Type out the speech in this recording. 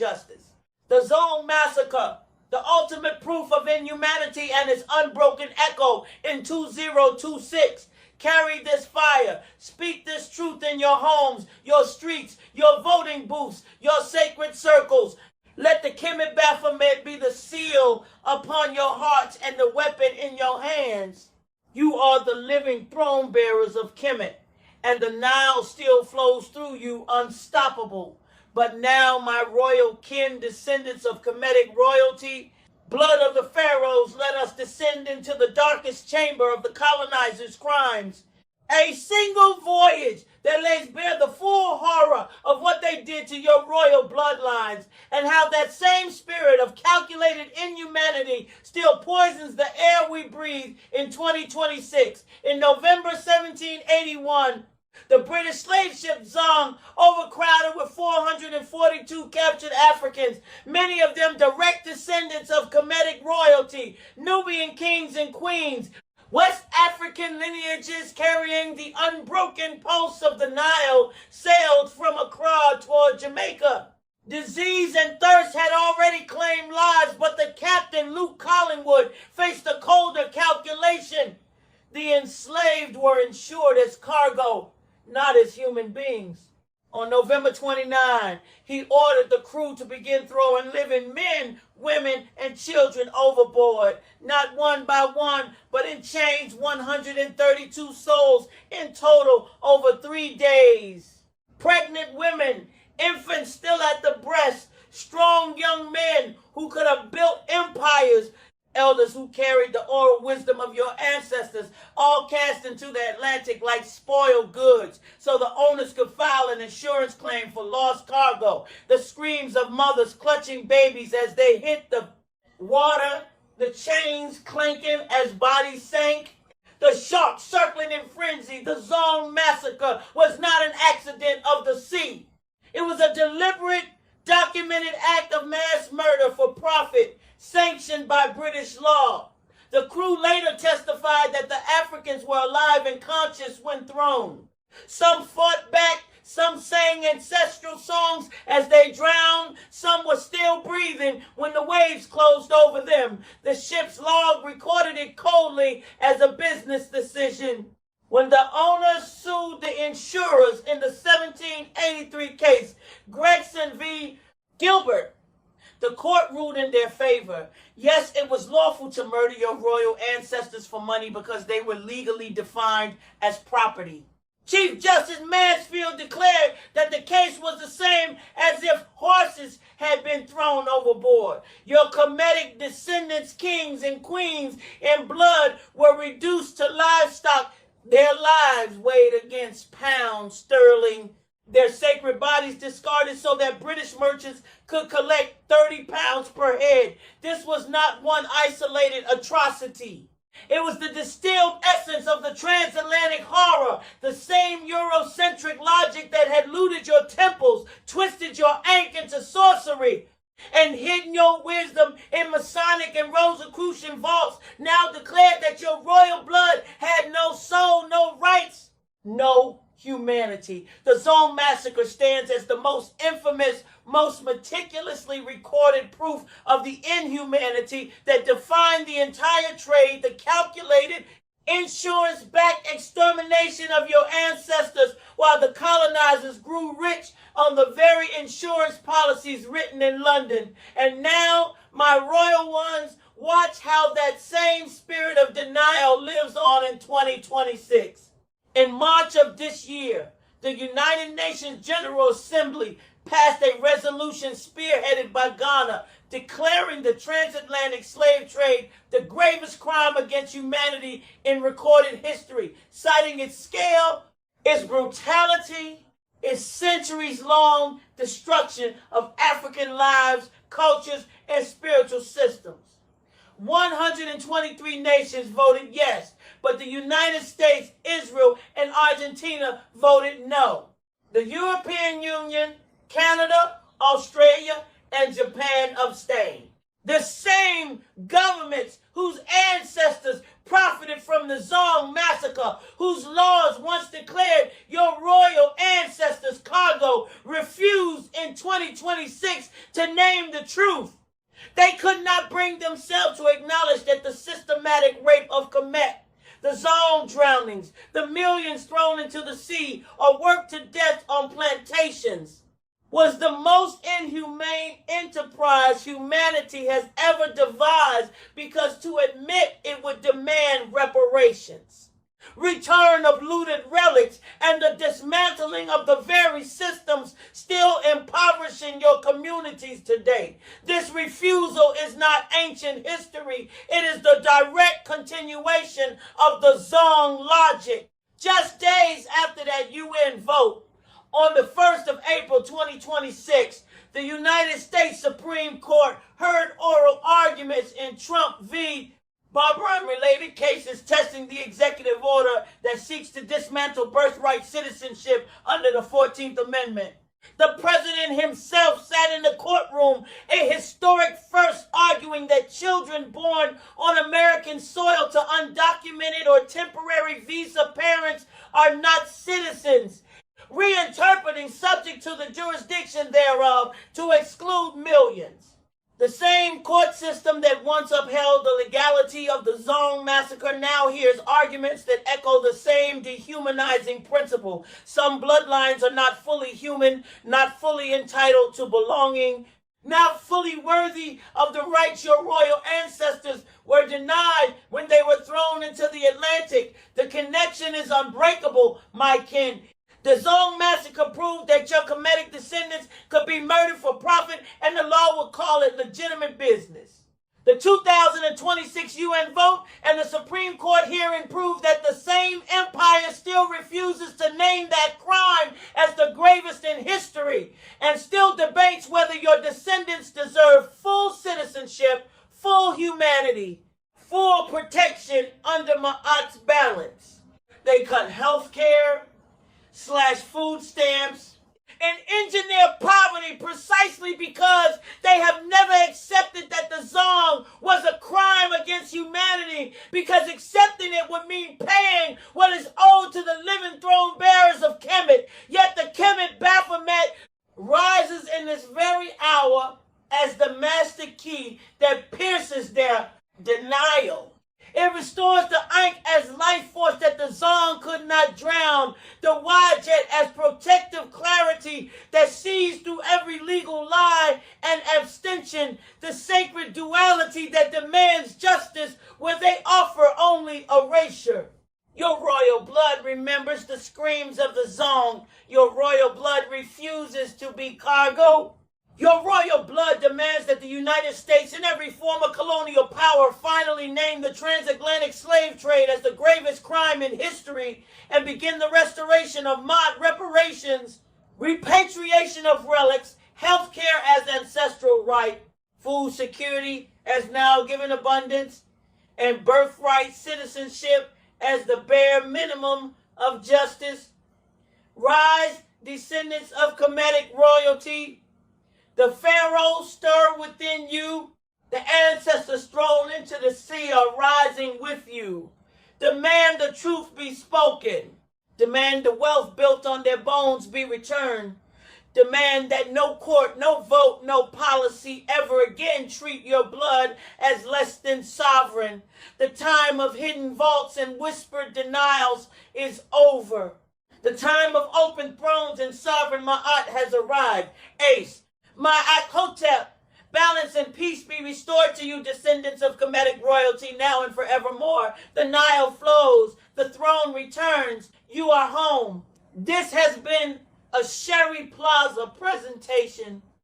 justice. The Zong Massacre, the ultimate proof of inhumanity and its unbroken echo in 2026. Carry this fire. Speak this truth in your homes, your streets, your voting booths, your sacred circles. Let the Kemet Baphomet be the seal upon your hearts and the weapon in your hands. You are the living throne bearers of Kemet, and the Nile still flows through you unstoppable. But now, my royal kin, descendants of Kemetic royalty, blood of the pharaohs, let us descend into the darkest chamber of the colonizers' crimes. A single voyage that lays bare the full horror of what they did to your royal bloodlines, and how that same spirit of calculated inhumanity still poisons the air we breathe in 2026. In November 1781, the British slave ship Zong, overcrowded with 442 captured Africans, many of them direct descendants of Kemetic royalty, Nubian kings and queens, West African lineages carrying the unbroken pulse of the Nile, sailed from Accra toward Jamaica. Disease and thirst had already claimed lives, but the captain, Luke Collingwood, faced a colder calculation. The enslaved were insured as cargo, not as human beings. On November 29, he ordered the crew to begin throwing living men, women, and children overboard, not one by one, but in chains 132 souls in total over 3 days. Pregnant women, infants still at the breast, strong young men who could have built empires, elders who carried the oral wisdom of your ancestors, all cast into the Atlantic like spoiled goods, so the owners could file an insurance claim for lost cargo. The screams of mothers clutching babies as they hit the water, the chains clanking as bodies sank, the sharks circling in frenzy. The Zong Massacre was not an accident of the sea. It was a deliberate, documented act of mass murder for profit, sanctioned by British law. The crew later testified that the Africans were alive and conscious when thrown. Some fought back, some sang ancestral songs as they drowned, some were still breathing when the waves closed over them. The ship's log recorded it coldly as a business decision. When the owners sued the insurers in the 1783 case, Gregson v. Gilbert, the court ruled in their favor. Yes, it was lawful to murder your royal ancestors for money because they were legally defined as property. Chief Justice Mansfield declared that the case was the same as if horses had been thrown overboard. Your Kemetic descendants, kings and queens in blood, were reduced to livestock. Their lives weighed against pounds sterling. Their sacred bodies discarded so that British merchants could collect 30 pounds per head. This was not one isolated atrocity. It was the distilled essence of the transatlantic horror, the same Eurocentric logic that had looted your temples, twisted your ankh into sorcery, and hidden your wisdom in Masonic and Rosicrucian vaults, now declared that your royal blood had no soul, no rights, no humanity. The Zong Massacre stands as the most infamous, most meticulously recorded proof of the inhumanity that defined the entire trade, the calculated, insurance-backed extermination of your ancestors while the colonizers grew rich on the very insurance policies written in London. And now, my royal ones, watch how that same spirit of denial lives on in 2026. In March of this year, the United Nations General Assembly passed a resolution spearheaded by Ghana declaring the transatlantic slave trade the gravest crime against humanity in recorded history, citing its scale, its brutality, its centuries-long destruction of African lives, cultures, and spiritual systems. 123 nations voted yes, but the United States, Israel, and Argentina voted no. The European Union, Canada, Australia, and Japan abstained. The same governments whose ancestors profited from the Zong Massacre, whose laws once declared your royal ancestors' cargo, refused in 2026 to to name the truth. They could not bring themselves to acknowledge that the systematic rape of Kemet, the Zong drownings, the millions thrown into the sea or worked to death on plantations, was the most inhumane enterprise humanity has ever devised, because to admit it would demand reparations, return of looted relics, and the dismantling of the very systems still impoverishing your communities today. This refusal is not ancient history. It is the direct continuation of the Zong logic. Just days after that UN vote, on the 1st of April 2026, the United States Supreme Court heard oral arguments in Trump v. Barbara and related cases, testing the executive order that seeks to dismantle birthright citizenship under the 14th Amendment. The president himself sat in the courtroom, a historic first, arguing that children born on American soil to undocumented or temporary visa parents are not citizens, reinterpreting subject to the jurisdiction thereof to exclude millions. The same court system that once upheld the legality of the Zong Massacre now hears arguments that echo the same dehumanizing principle. Some bloodlines are not fully human, not fully entitled to belonging, not fully worthy of the rights your royal ancestors were denied when they were thrown into the Atlantic. The connection is unbreakable, my kin. The Zong Massacre proved that your Kemetic descendants could be murdered for profit, and the law would call it legitimate business. The 2026 UN vote and the Supreme Court hearing proved that the same empire still refuses to name that crime as the gravest in history, and still debates whether your descendants deserve full citizenship, full humanity, full protection under Ma'at's balance. They cut health care, slash food stamps, and engineer poverty precisely because they have never accepted that the Zong was a crime against humanity, because accepting it would mean paying what is owed to the living throne bearers of Kemet. Yet the Kemet Baphomet rises in this very hour as the master key that pierces their denial. It restores the Ankh as life force that the Zong could not drown, the Wajet as protective clarity that sees through every legal lie and abstention, the sacred duality that demands justice where they offer only erasure. Your royal blood remembers the screams of the Zong. Your royal blood refuses to be cargo. Your royal blood demands that the United States and every former colonial power finally name the transatlantic slave trade as the gravest crime in history and begin the restoration of mod reparations, repatriation of relics, health care as ancestral right, food security as now given abundance, and birthright citizenship as the bare minimum of justice. Rise, descendants of Kemetic royalty. The pharaohs stir within you. The ancestors thrown into the sea are rising with you. Demand the truth be spoken. Demand the wealth built on their bones be returned. Demand that no court, no vote, no policy ever again treat your blood as less than sovereign. The time of hidden vaults and whispered denials is over. The time of open thrones and sovereign Ma'at has arrived. Ace, Ma'at Hotep, balance and peace be restored to you, descendants of Kemetic royalty, now and forevermore. The Nile flows, the throne returns, you are home. This has been a Sherry Plaza presentation.